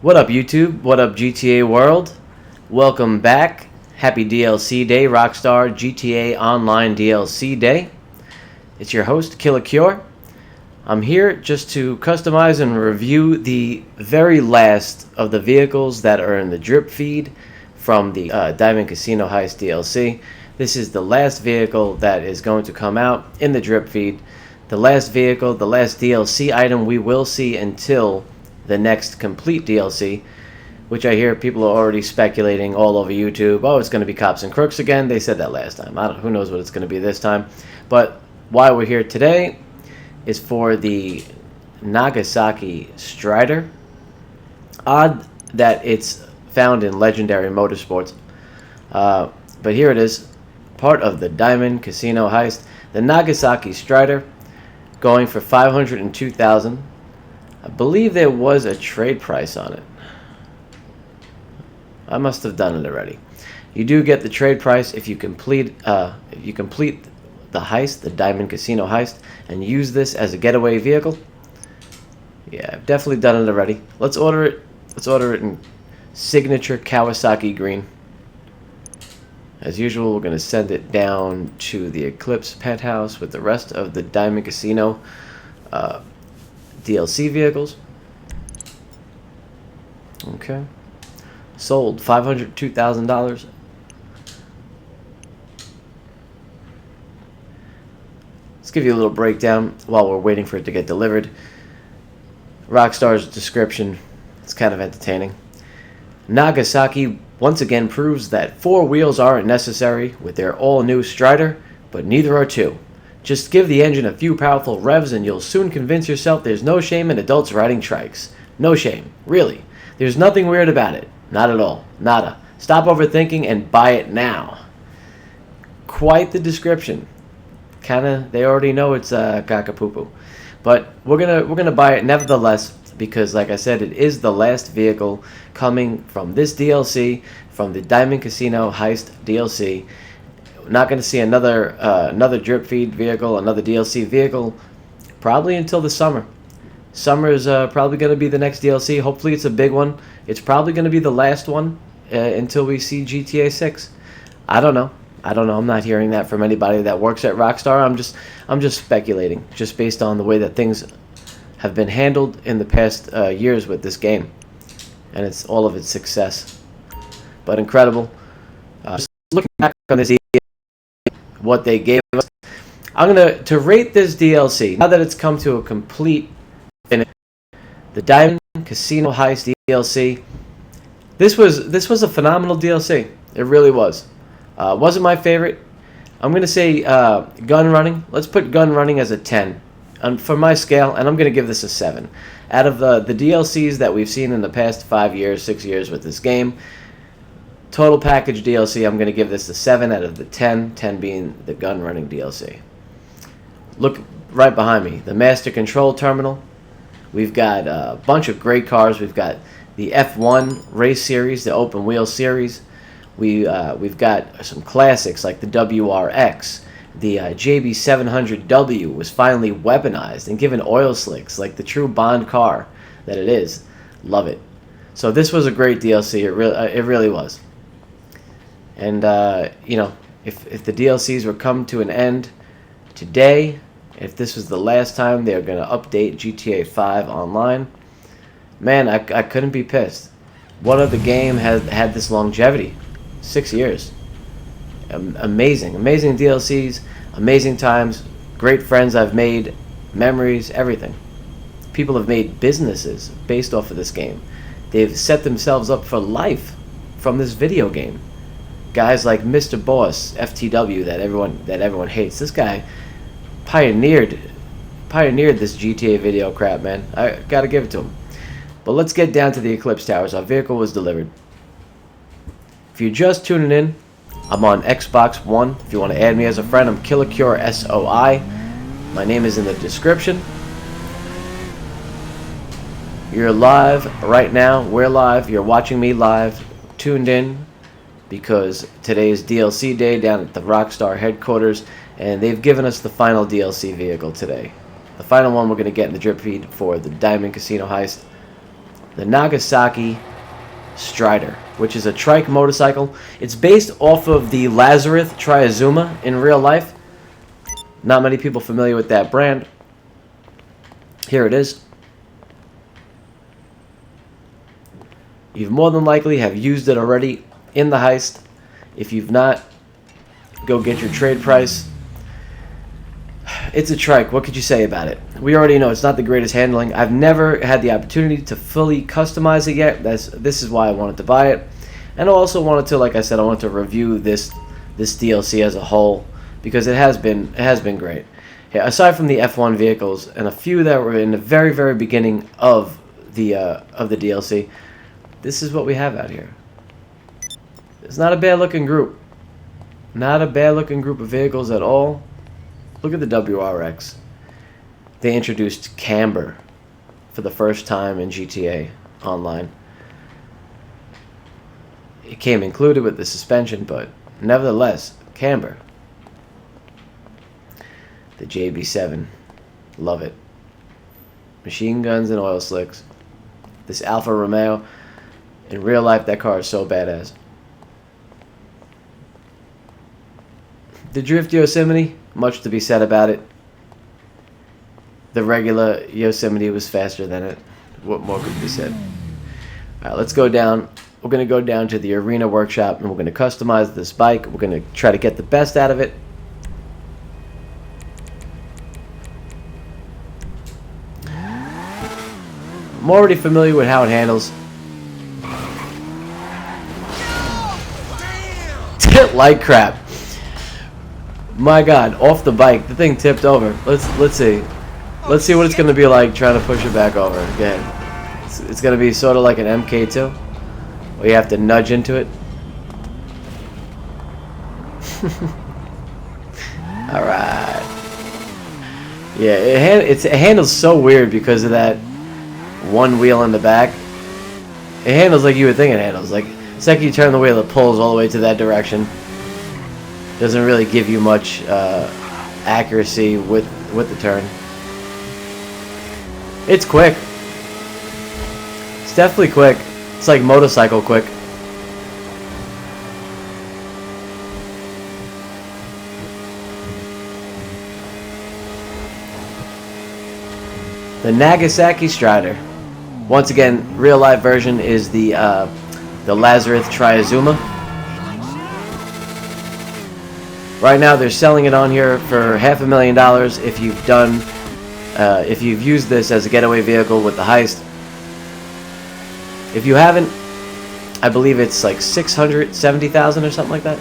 What up, YouTube? What up, GTA World? Welcome back. Happy DLC Day, Rockstar GTA Online DLC Day. It's your host, KILLAKURE. I'm here just to customize and review the very last of the vehicles that are in the drip feed from the Diamond Casino Heist DLC. This is the last vehicle that is going to come out in the drip feed. The last vehicle, the last DLC item we will see until the next complete DLC, which I hear people are already speculating all over YouTube. Oh, it's going to be Cops and Crooks again. They said that last time. Who knows what it's going to be this time. But why we're here today is for the Nagasaki Stryder. Odd that it's found in Legendary Motorsports. But here it is. Part of the Diamond Casino Heist. The Nagasaki Stryder going for $502,000. I believe there was a trade price on it. I must have done it already. You do get the trade price if you complete the heist, the Diamond Casino Heist, and use this as a getaway vehicle. Yeah, I've definitely done it already. Let's order it. Let's order it in signature Kawasaki green. As usual, we're going to send it down to the Eclipse penthouse with the rest of the Diamond Casino DLC vehicles. Okay. Sold $502,000. Let's give you a little breakdown while we're waiting for it to get delivered. Rockstar's description, it's kind of entertaining. Nagasaki once again proves that 4 wheels aren't necessary with their all-new Stryder, but neither are 2. Just give the engine a few powerful revs and you'll soon convince yourself there's no shame in adults riding trikes. No shame. Really. There's nothing weird about it. Not at all. Nada. Stop overthinking and buy it now. Quite the description. Kinda, they already know it's caca-poo-poo. But we're gonna buy it nevertheless because, like I said, it is the last vehicle coming from this DLC, from the Diamond Casino Heist DLC. Not going to see another drip feed vehicle, another DLC vehicle, probably until the summer. Summer is probably going to be the next DLC. Hopefully it's a big one. It's probably going to be the last one until we see GTA 6. I don't know. I'm not hearing that from anybody that works at Rockstar. I'm just speculating, just based on the way that things have been handled in the past years with this game, and it's all of its success. But incredible. Just looking back on this, what they gave us, I'm to rate this DLC now that it's come to a complete finish. The Diamond Casino Heist DLC. This was a phenomenal DLC. It really was. Wasn't my favorite. I'm gonna say gun running. Let's put gun running as a 10 for my scale, and I'm gonna give this a 7. Out of the DLCs that we've seen in the past 5 years, 6 years with this game, total package DLC, I'm going to give this a 7 out of the 10, 10 being the gun running DLC. Look right behind me, the Master Control Terminal. We've got a bunch of great cars. We've got the F1 race series, the open wheel series. We've got some classics like the WRX. The JB700W was finally weaponized and given oil slicks like the true Bond car that it is. Love it. So this was a great DLC. It really was. And, you know, if the DLCs were come to an end today, if this was the last time they're going to update GTA 5 online, man, I couldn't be pissed. What other game had this longevity? 6 years. Amazing DLCs, amazing times, great friends I've made, memories, everything. People have made businesses based off of this game. They've set themselves up for life from this video game. Guys like Mr. Boss, FTW, that everyone hates. This guy pioneered this GTA video crap, man. I gotta give it to him. But let's get down to the Eclipse Towers. Our vehicle was delivered. If you're just tuning in, I'm on Xbox One. If you want to add me as a friend, I'm KILLAKURE SOI. My name is in the description. You're live right now. We're live. You're watching me live. Tuned in because today is DLC day down at the Rockstar headquarters, and they've given us the final DLC vehicle today. The final one we're going to get in the drip feed for the Diamond Casino Heist. the Nagasaki Stryder, which is a trike motorcycle. It's based off of the Lazarus Triazuma in real life. Not many people familiar with that brand. Here it is. You've more than likely have used it already in the heist. If you've not, go get your trade price. It's a trike. What could you say about it? We already know it's not the greatest handling. I've never had the opportunity to fully customize it yet. This is why I wanted to buy it. And I also wanted to, like I said, I wanted to review this DLC as a whole, because it has been great. Yeah, aside from the F1 vehicles and a few that were in the very, very beginning of the DLC, this is what we have out here. It's not a bad looking group. Not a bad looking group of vehicles at all. Look at the WRX. They introduced camber for the first time in GTA Online. It came included with the suspension, but nevertheless, camber. The JB7. Love it. Machine guns and oil slicks. This Alfa Romeo. In real life, that car is so badass. The Drift Yosemite, much to be said about it. The regular Yosemite was faster than it. What more could be said? Alright, let's go down. We're going to go down to the Arena Workshop and we're going to customize this bike. We're going to try to get the best out of it. I'm already familiar with how it handles. Like crap. My God, off the bike, the thing tipped over. Let's see. Let's see what it's gonna be like trying to push it back over again. It's gonna be sort of like an MK2, where you have to nudge into it. All right. Yeah, it handles so weird because of that one wheel in the back. It handles like you would think it handles. Like, the second you turn the wheel, it pulls all the way to that direction. Doesn't really give you much accuracy with the turn. It's quick. It's definitely quick. It's like motorcycle quick. The Nagasaki Stryder. Once again, real life version is the Lazarus Triazuma. Right now, they're selling it on here for $500,000 if you've done, if you've used this as a getaway vehicle with the heist. If you haven't, I believe it's like $670,000 or something like that.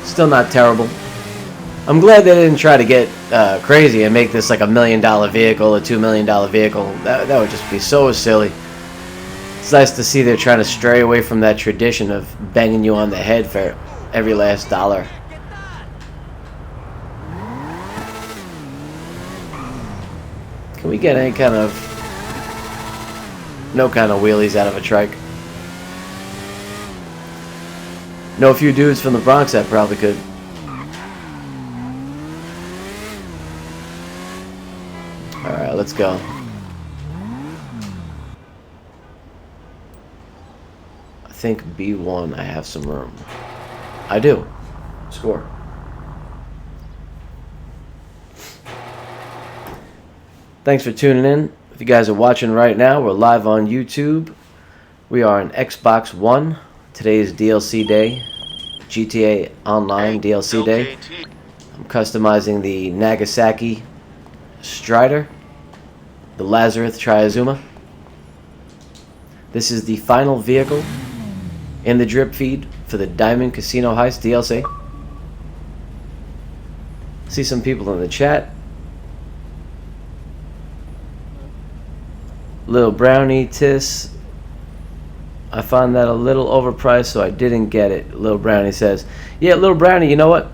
Still not terrible. I'm glad they didn't try to get crazy and make this like $1 million vehicle, a $2 million vehicle. That would just be so silly. It's nice to see they're trying to stray away from that tradition of banging you on the head for every last dollar. Can we get any kind of... no kind of wheelies out of a trike? Know a few dudes from the Bronx that probably could. Alright, let's go. I think B1 I have some room. I do. Score. Thanks for tuning in. If you guys are watching right now, we're live on YouTube. We are on Xbox One. Today is DLC day. GTA Online DLC day. I'm customizing the Nagasaki Stryder, the Lazarus Triazuma. This is the final vehicle in the drip feed for the Diamond Casino Heist DLC. See some people in the chat. Little Brownie Tiss. I found that a little overpriced, so I didn't get it. Little Brownie says, yeah, Little Brownie, you know what?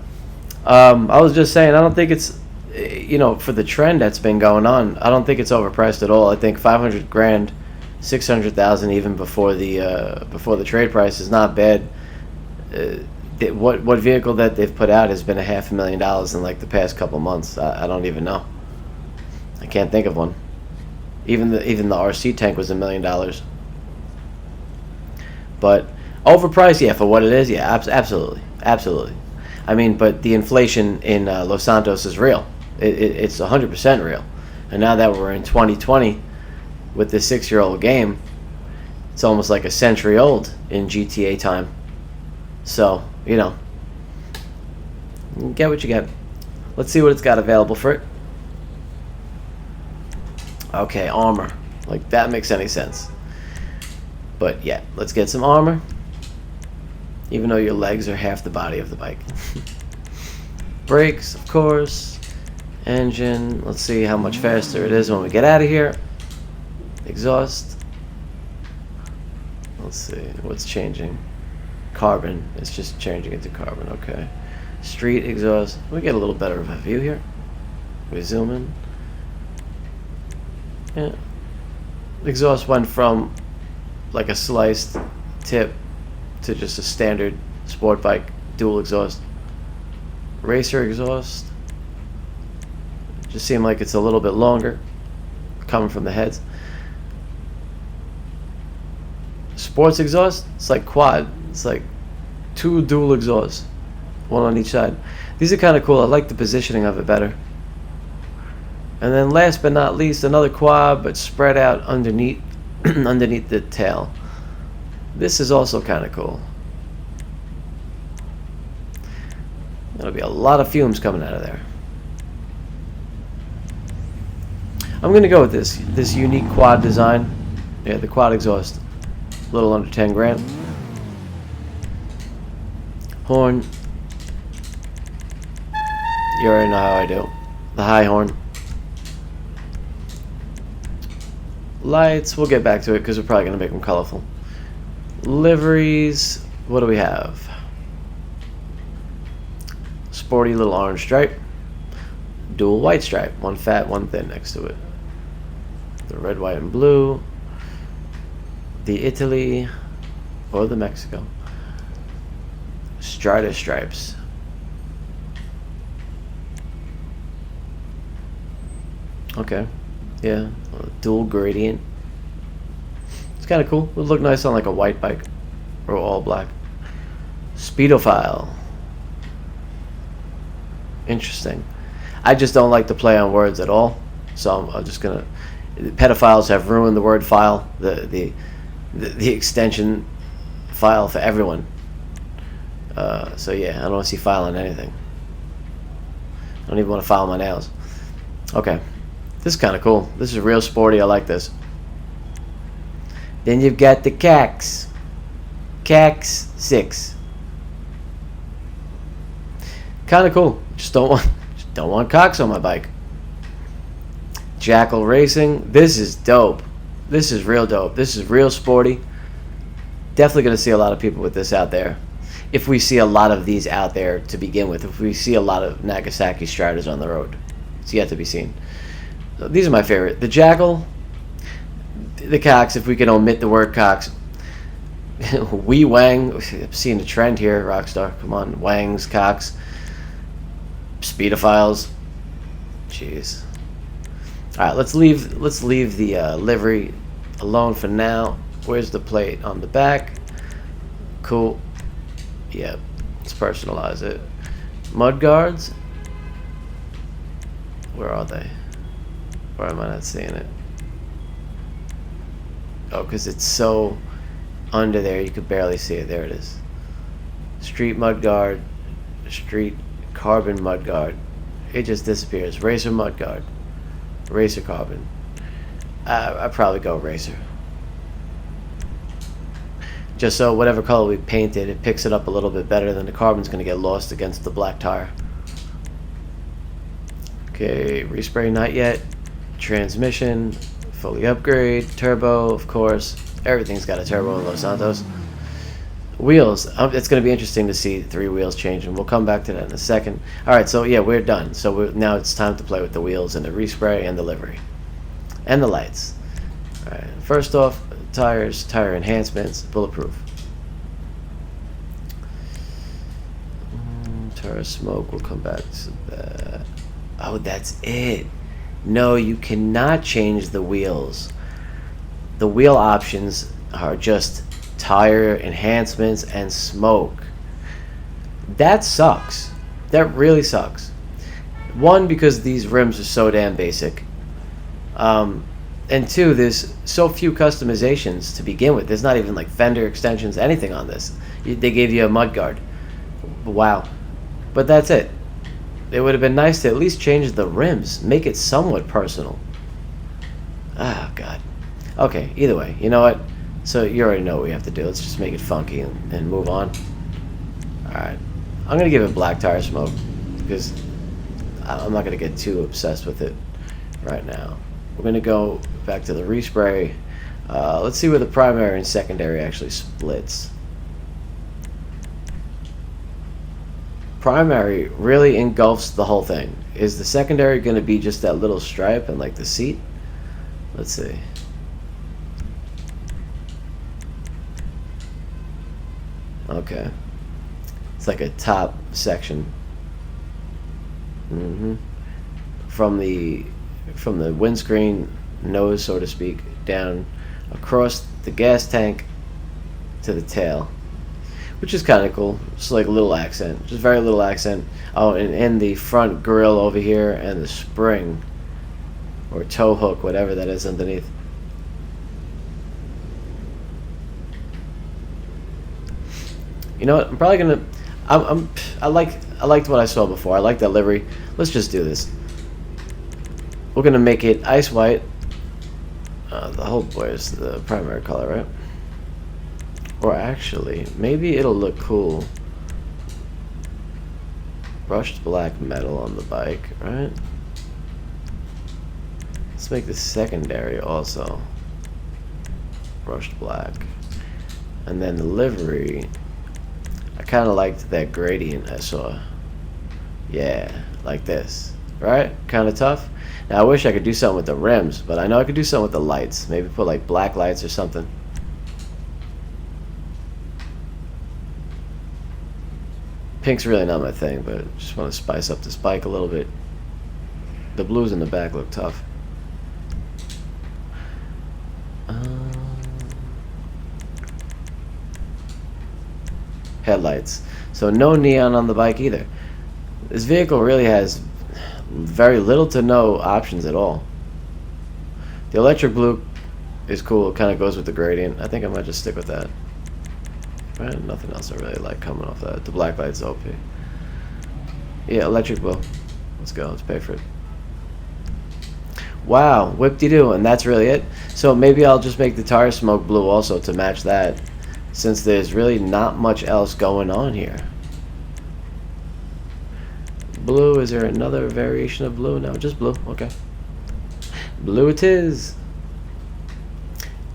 I was just saying, I don't think it's, you know, for the trend that's been going on, I don't think it's overpriced at all. I think 500 grand, 600,000 even before the trade price is not bad. What vehicle that they've put out has been $500,000 in like the past couple months? I don't even know. I can't think of one. Even the RC tank was $1 million. But overpriced, yeah, for what it is, yeah, absolutely, absolutely. I mean, but the inflation in Los Santos is real. It's 100% real. And now that we're in 2020 with this 6-year-old game, it's almost like a century old in GTA time. So, you know, get what you get. Let's see what it's got available for it. Okay, armor. Like, that makes any sense. But yeah, let's get some armor. Even though your legs are half the body of the bike. Brakes, of course. Engine. Let's see how much faster it is when we get out of here. Exhaust. Let's see what's changing. Carbon. It's just changing into carbon. Okay. Street exhaust. We get a little better of a view here. We zoom in. Yeah. Exhaust went from like a sliced tip to just a standard sport bike dual exhaust. Racer exhaust. Just seemed like it's a little bit longer coming from the heads. Sports exhaust, it's like quad. It's like 2 dual exhausts, one on each side. These are kind of cool. I like the positioning of it better. And then last but not least, another quad, but spread out underneath underneath the tail. This is also kind of cool. There'll be a lot of fumes coming out of there. I'm gonna go with this unique quad design. Yeah, the quad exhaust, a little under 10 grand. Horn. You already know how I do. The high horn. Lights, we'll get back to it because we're probably going to make them colorful. Liveries, what do we have? Sporty little orange stripe. Dual white stripe. One fat, one thin next to it. The red, white, and blue. The Italy or the Mexico. Stryder stripes. Okay. Yeah, dual gradient. It's kind of cool. It would look nice on like a white bike or all black. Speedophile. Interesting. I just don't like to play on words at all, so I'm just gonna. Pedophiles have ruined the word file, the extension file for everyone. So yeah, I don't want to see file on anything. I don't even want to file my nails. Okay. This is kind of cool. This is real sporty. I like this. Then you've got the CAX. CAX 6. Kind of cool. Just don't want cocks on my bike. Jackal Racing. This is dope. This is real dope. This is real sporty. Definitely going to see a lot of people with this out there. If we see a lot of these out there to begin with. If we see a lot of Nagasaki Stryders on the road. It's yet to be seen. These are my favorite. The Jackal, the cocks, if we can omit the word cocks. Wee Wang, I'm seeing a trend here, Rockstar. Come on, Wangs, cocks, speedophiles. Jeez. All right, let's leave the livery alone for now. Where's the plate on the back? Cool. Yep. Let's personalize it. Mud guards. Where are they? Why am I not seeing it? Oh, because it's so under there, you could barely see it. There it is. Street mudguard, street carbon mudguard. It just disappears. Racer mudguard, racer carbon. I'd probably go racer. Just so whatever color we painted, it picks it up a little bit better than the carbon's going to get lost against the black tire. Okay, respray not yet. Transmission, fully upgrade, turbo, of course. Everything's got a turbo in Los Santos. Wheels, it's going to be interesting to see 3 wheels changing. We'll come back to that in a second. Alright, so yeah, we're done. So now it's time to play with the wheels and the respray and the livery. And the lights. Alright, first off, tires, tire enhancements, bulletproof. Tire smoke, we'll come back to that. Oh, that's it. No, you cannot change the wheels. The wheel options are just tire enhancements and smoke. That sucks. That really sucks. One, because these rims are so damn basic. And two, there's so few customizations to begin with. There's not even like fender extensions, anything on this. They gave you a mudguard. Wow. But that's it. It would have been nice to at least change the rims. Make it somewhat personal. Ah, God. Okay, either way. You know what? So you already know what we have to do. Let's just make it funky and move on. Alright. I'm going to give it black tire smoke. Because I'm not going to get too obsessed with it right now. We're going to go back to the respray. Let's see where the primary and secondary actually splits. Primary really engulfs the whole thing. Is the secondary going to be just that little stripe and like the seat? Let's see. Okay. It's like a top section. From the windscreen nose, so to speak, down across the gas tank to the tail, which is kind of cool. Just like a little accent, just very little accent. Oh, and the front grille over here and the spring or tow hook, whatever that is underneath. You know what? I'm probably gonna. I liked what I saw before. I like that livery. Let's just do this. We're gonna make it ice white. The whole boy is the primary color, right? Or actually, maybe it'll look cool. Brushed black metal on the bike, right? Let's make the secondary also brushed black. And then the livery, I kind of liked that gradient I saw. Yeah, like this, right? Kind of tough. Now I wish I could do something with the rims, but I know I could do something with the lights. Maybe put like black lights or something. Pink's really not my thing, but just want to spice up this bike a little bit. The blues in the back look tough. Headlights. So no neon on the bike either. This vehicle really has very little to no options at all. The electric blue is cool. It kind of goes with the gradient. I think I might just stick with that. Right? Nothing else I really like coming off that. The black light's OP. Yeah, electric blue. Let's go. Let's pay for it. Wow, whip-de-doo, and that's really it. So maybe I'll just make the tire smoke blue also to match that, since there's really not much else going on here. Blue, is there another variation of blue? No, just blue. Okay. Blue it is.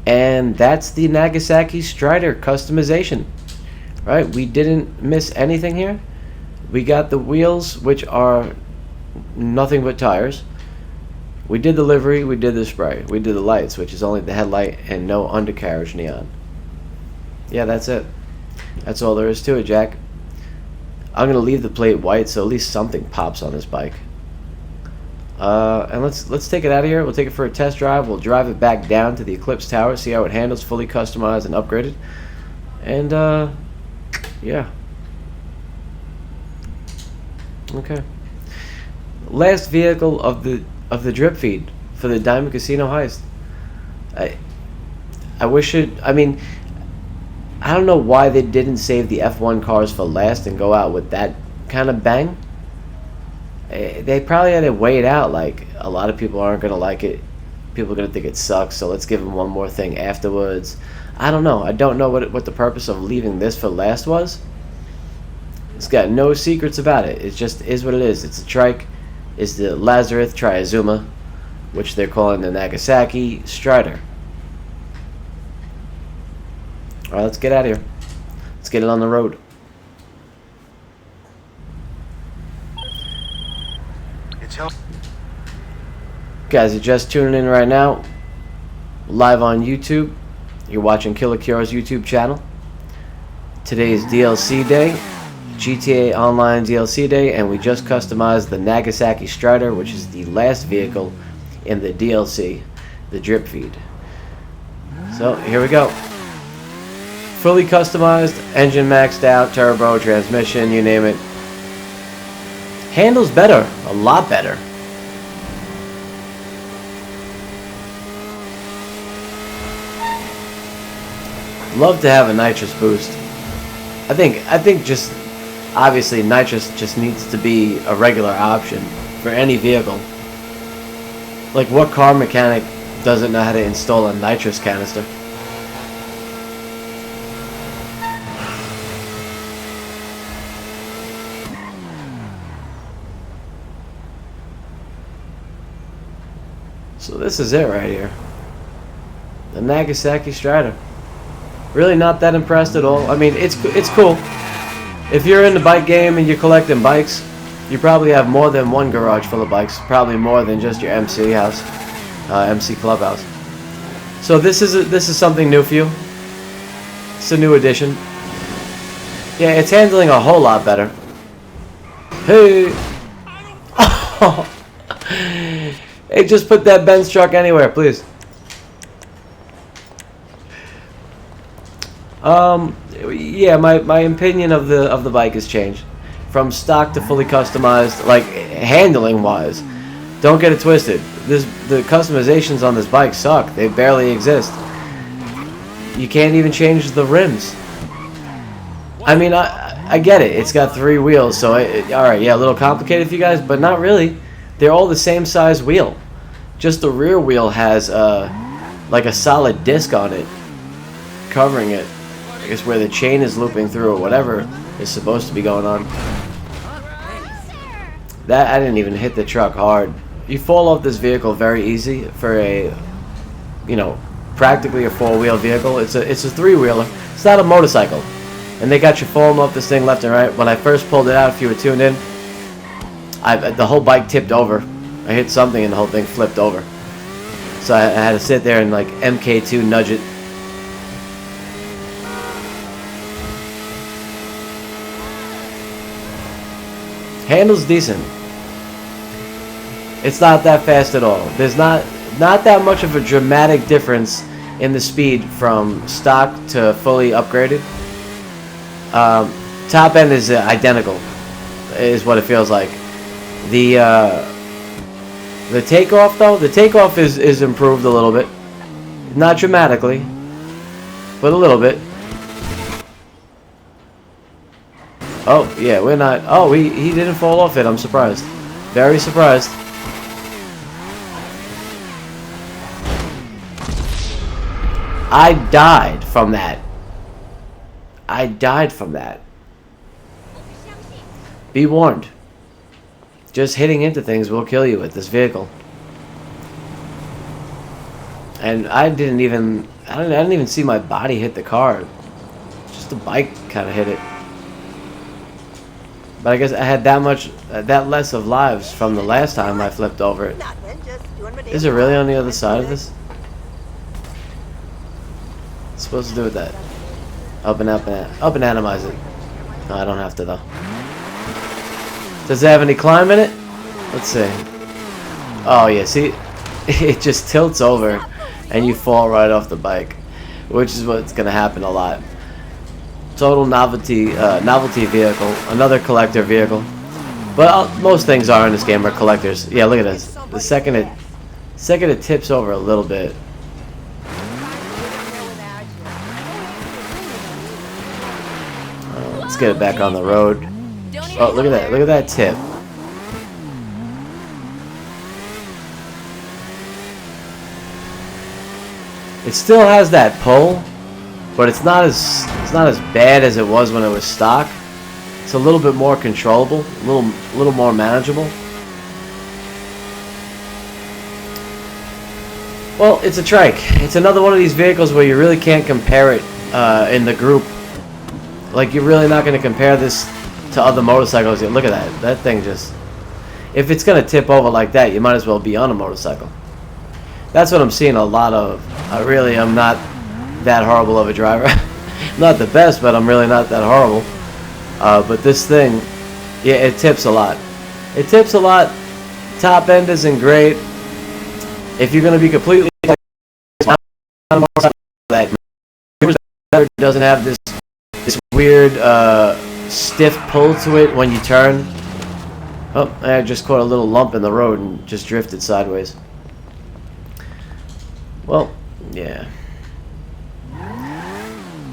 And that's the Nagasaki Stryder customization. Right? We didn't miss anything here. We got the wheels, which are nothing but tires. We did the livery, we did the spray. We did the lights, which is only the headlight and no undercarriage neon. Yeah, that's it. That's all there is to it, Jack. I'm gonna leave the plate white so at least something pops on this bike. And let's take it out of here. We'll take it for a test drive. We'll drive it back down to the Eclipse Tower, see how it handles, fully customized and upgraded. And yeah. Okay. Last vehicle of the drip feed for the Diamond Casino heist. I wish it. I mean, I don't know why they didn't save the F1 cars for last and go out with that kind of bang. They probably had to wait out. Like, a lot of people aren't gonna like it. People are gonna think it sucks. So let's give them one more thing afterwards. I don't know. I don't know what the purpose of leaving this for last was. It's got no secrets about it. It just is what it is. It's a trike. It's the Lazarus Triazuma, which they're calling the Nagasaki Stryder. Alright, let's get out of here. Let's get it on the road. Guys, you're just tuning in right now, live on YouTube. You're watching KILLAKURE's YouTube channel. Today is DLC day, GTA Online DLC day, and we just customized the Nagasaki Stryder, which is the last vehicle in the DLC, the drip feed. So here we go. Fully customized, engine maxed out, turbo, transmission, you name it. Handles better, a lot better. Love to have a nitrous boost. I think just obviously nitrous just needs to be a regular option for any vehicle. Like, what car mechanic doesn't know how to install a nitrous canister? So this is it right here. The Nagasaki Stryder. Really not that impressed at all. I mean, it's cool. If you're in the bike game and you're collecting bikes, you probably have more than one garage full of bikes. Probably more than just your MC house, MC clubhouse. So this is something new for you. It's a new addition. Yeah, it's handling a whole lot better. Hey! Hey, just put that Benz truck anywhere, please. Yeah, my opinion of the bike has changed from stock to fully customized, like handling wise. Don't get it twisted. The customizations on this bike suck. They barely exist. You can't even change the rims. I mean, I get it. It's got 3 wheels, so all right, yeah, a little complicated for you guys, but not really. They're all the same size wheel. Just the rear wheel has like a solid disc on it, covering it. I guess where the chain is looping through or whatever is supposed to be going on. That, I didn't even hit the truck hard. You fall off this vehicle very easy for a, you know, practically a 4-wheel vehicle. It's a 3-wheeler. It's not a motorcycle. And they got you falling off this thing left and right. When I first pulled it out, if you were tuned in, the whole bike tipped over. I hit something and the whole thing flipped over. So I had to sit there and like MK2 nudge it. Handles decent. It's not that fast at all. There's not that much of a dramatic difference in the speed from stock to fully upgraded. Top end is identical, is what it feels like. The takeoff though, the takeoff is improved a little bit, not dramatically, but a little bit. Oh, yeah, we're not... Oh, he didn't fall off it. I'm surprised. Very surprised. I died from that. I died from that. Be warned. Just hitting into things will kill you with this vehicle. And I didn't even see my body hit the car. Just the bike kind of hit it. But I guess I had that less of lives from the last time I flipped over it. Is it really on the other side of this? What's it supposed to do with that? Up and atomize it. No, I don't have to though. Does it have any climb in it? Let's see. Oh yeah, see, it just tilts over, and you fall right off the bike, which is what's gonna happen a lot. Total novelty vehicle, another collector vehicle. But most things are in this game are collectors. Yeah, look at this. The second it tips over a little bit. Let's get it back on the road. Oh, look at that! Look at that tip. It still has that pull, but it's not as bad as it was when it was stock. It's a little bit more controllable, a little more manageable. Well, it's a trike. It's another one of these vehicles where you really can't compare it in the group. Like, you're really not going to compare this to other motorcycles. Look at that. That thing just... If it's going to tip over like that, you might as well be on a motorcycle. That's what I'm seeing a lot of. I really am not that horrible of a driver. Not the best, but I'm really not that horrible. But this thing, yeah, it tips a lot. It tips a lot. Top end isn't great. If you're going to be completely that doesn't have this weird stiff pull to it when you turn. Oh, I just caught a little lump in the road and just drifted sideways. Well, yeah.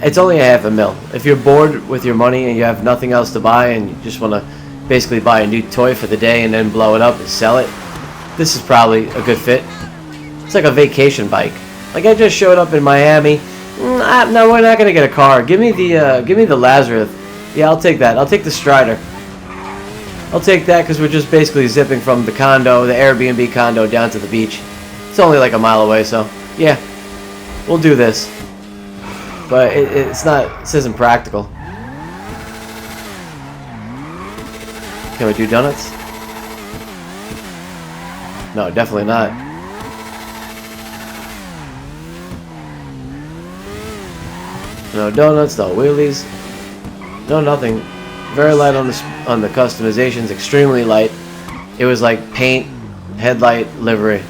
It's only a $500,000. If you're bored with your money and you have nothing else to buy and you just want to basically buy a new toy for the day and then blow it up and sell it, this is probably a good fit. It's like a vacation bike. Like I just showed up in Miami. No, we're not gonna get a car. Give me the Lazarus. Yeah, I'll take that. I'll take the Stryder. I'll take that because we're just basically zipping from the condo, the Airbnb condo, down to the beach. It's only like a mile away, so yeah, we'll do this. But it's not. This isn't practical. Can we do donuts? No, definitely not. No donuts, no wheelies, no nothing. Very light on the customizations, extremely light. It was like paint, headlight, livery.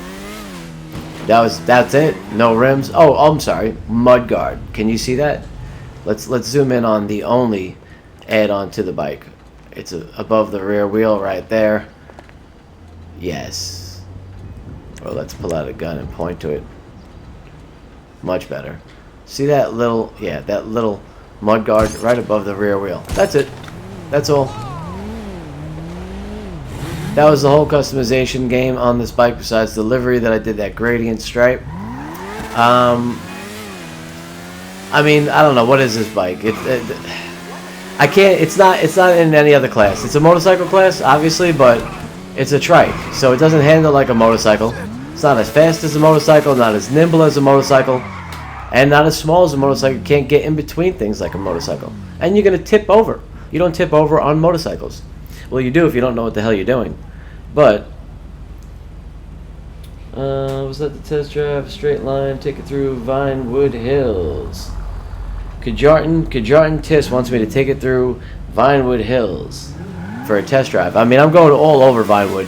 That's it. No rims. Oh, I'm sorry. Mud guard. Can you see that? Let's zoom in on the only add-on to the bike. It's above the rear wheel right there. Yes. Well, let's pull out a gun and point to it. Much better. See that little, yeah, that little mud guard right above the rear wheel. That's it. That's all. That was the whole customization game on this bike besides the livery that I did that gradient stripe. I mean, I don't know. What is this bike? I can't, it's not in any other class. It's a motorcycle class, obviously, but it's a trike. So it doesn't handle like a motorcycle. It's not as fast as a motorcycle, not as nimble as a motorcycle, and not as small as a motorcycle. You can't get in between things like a motorcycle. And you're going to tip over. You don't tip over on motorcycles. Well, you do if you don't know what the hell you're doing. But, was that the test drive? Straight line, take it through Vinewood Hills. Kajartan Tis wants me to take it through Vinewood Hills for a test drive. I mean, I'm going all over Vinewood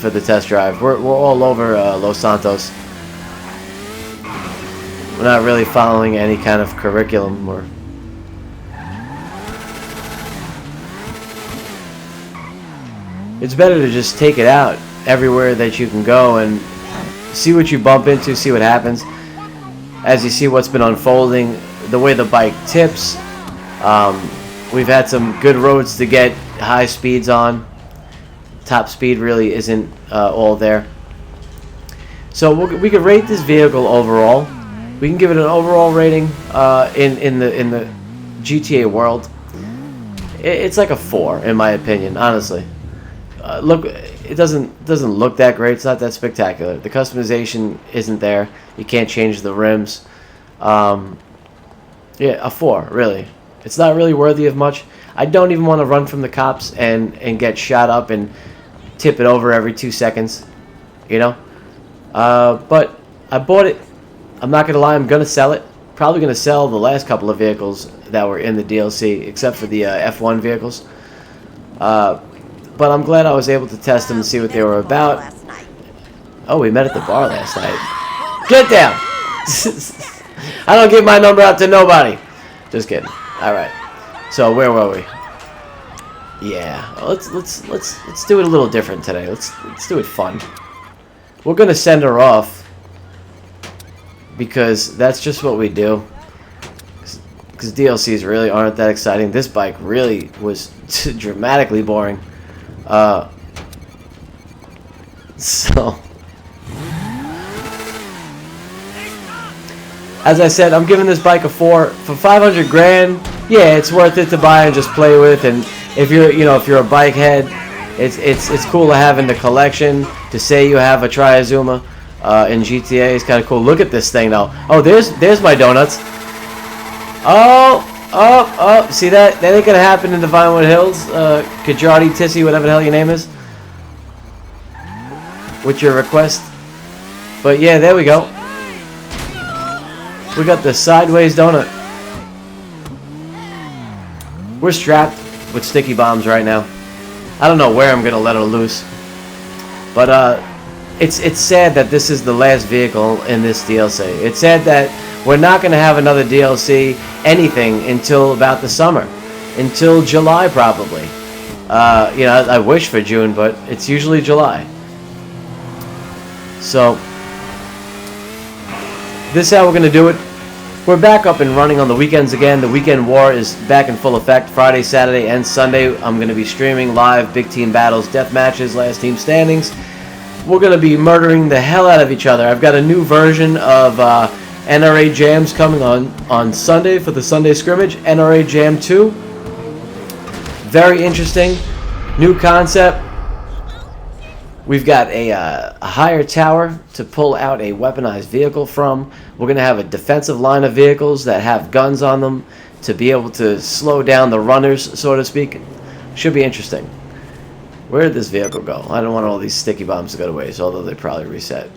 for the test drive. We're all over Los Santos. We're not really following any kind of curriculum or... It's better to just take it out everywhere that you can go and see what you bump into, see what happens. As you see what's been unfolding, the way the bike tips. We've had some good roads to get high speeds on. Top speed really isn't all there. So we could rate this vehicle overall. We can give it an overall rating in the GTA world. It's like a 4 in my opinion, honestly. Look, it doesn't look that great. It's not that spectacular. The customization isn't there. You can't change the rims. Yeah, a 4, really. It's not really worthy of much. I don't even want to run from the cops and get shot up and tip it over every 2 seconds, you know. But I bought it. I'm not gonna lie. I'm gonna sell it. Probably gonna sell the last couple of vehicles that were in the DLC, except for the F1 vehicles. But I'm glad I was able to test them and see what they were about. Oh, we met at the bar last night. Get down! I don't give my number out to nobody. Just kidding. All right. So where were we? Yeah. Let's do it a little different today. Let's do it fun. We're gonna send her off because that's just what we do. Because DLCs really aren't that exciting. This bike really was dramatically boring. So, as I said, I'm giving this bike a 4 for 500 grand. Yeah, it's worth it to buy and just play with. And if you're a bike head, it's cool to have in the collection. To say you have a Triazuma in GTA is kind of cool. Look at this thing though. Oh, there's my donuts. Oh, see that? That ain't gonna happen in the Vinewood Hills. Kajarti, Tissy, whatever the hell your name is. With your request. But yeah, there we go. We got the sideways donut. We're strapped with sticky bombs right now. I don't know where I'm gonna let her loose. But it's sad that this is the last vehicle in this DLC. It's sad that we're not going to have another DLC anything until about the summer, until July probably. You know, I wish for June, but it's usually July. So this is how we're going to do it. We're back up and running on the weekends again. The weekend war is back in full effect. Friday, Saturday, and Sunday, I'm going to be streaming live big team battles, death matches, last team standings. We're going to be murdering the hell out of each other. I've got a new version of NRA Jams coming on Sunday for the Sunday scrimmage. NRA Jam 2. Very interesting. New concept. We've got a higher tower to pull out a weaponized vehicle from. We're going to have a defensive line of vehicles that have guns on them to be able to slow down the runners, so to speak. Should be interesting. Where did this vehicle go? I don't want all these sticky bombs to go to waste, although they probably reset.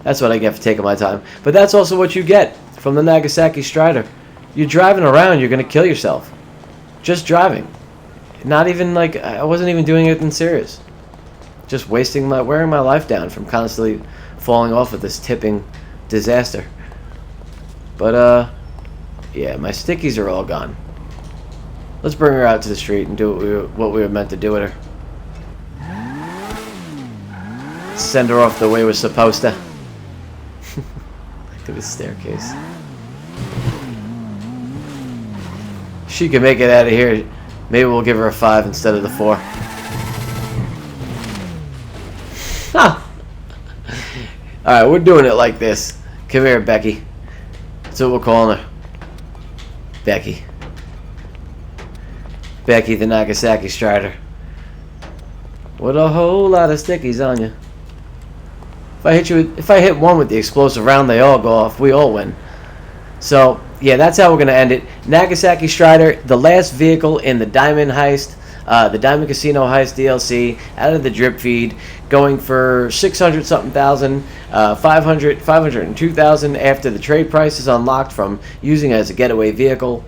That's what I get for taking my time. But that's also what you get from the Nagasaki Stryder. You're driving around, you're going to kill yourself. Just driving. Not even like, I wasn't even doing anything serious. Just wearing my life down from constantly falling off of this tipping disaster. But yeah, my stickies are all gone. Let's bring her out to the street and do what we were meant to do with her. Send her off the way we're supposed to. Look at this staircase. She can make it out of here. Maybe we'll give her a 5 instead of the 4. Huh. Alright, we're doing it like this. Come here, Becky. That's what we're calling her. Becky. Becky the Nagasaki Stryder. With a whole lot of stickies on you. If I hit one with the explosive round, they all go off. We all win. So, yeah, that's how we're going to end it. Nagasaki Stryder, the last vehicle in the Diamond Heist, the Diamond Casino Heist DLC, out of the drip feed, going for 600-something thousand, 502,000 after the trade price is unlocked from using it as a getaway vehicle.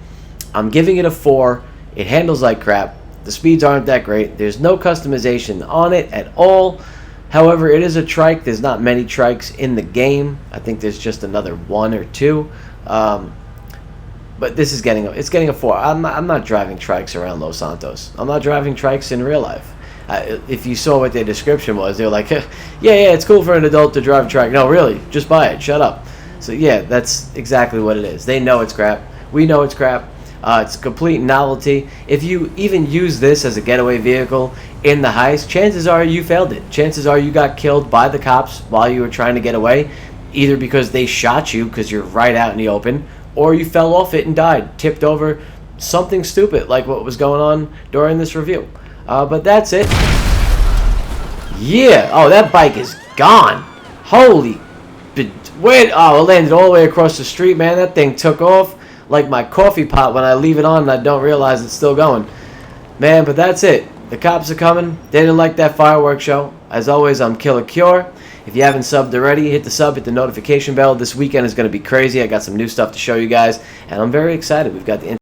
I'm giving it a 4. It handles like crap. The speeds aren't that great. There's no customization on it at all. However, it is a trike. There's not many trikes in the game. I think there's just another 1 or 2. But this is getting a 4. I'm not driving trikes around Los Santos. I'm not driving trikes in real life. If you saw what their description was, they were like, yeah, it's cool for an adult to drive a trike. No, really, just buy it. Shut up. So yeah, that's exactly what it is. They know it's crap. We know it's crap. It's a complete novelty. If you even use this as a getaway vehicle in the heist, chances are you failed it. Chances are you got killed by the cops while you were trying to get away, either because they shot you because you're right out in the open, or you fell off it and died, tipped over, something stupid like what was going on during this review. But that's it. Yeah. Oh, that bike is gone. Holy. Wait. Oh, it landed all the way across the street, man. That thing took off like my coffee pot when I leave it on and I don't realize it's still going. Man, but that's it. The cops are coming. They didn't like that fireworks show. As always, I'm KILLAKURE. If you haven't subbed already, hit the sub, hit the notification bell. This weekend is going to be crazy. I got some new stuff to show you guys, and I'm very excited. We've got the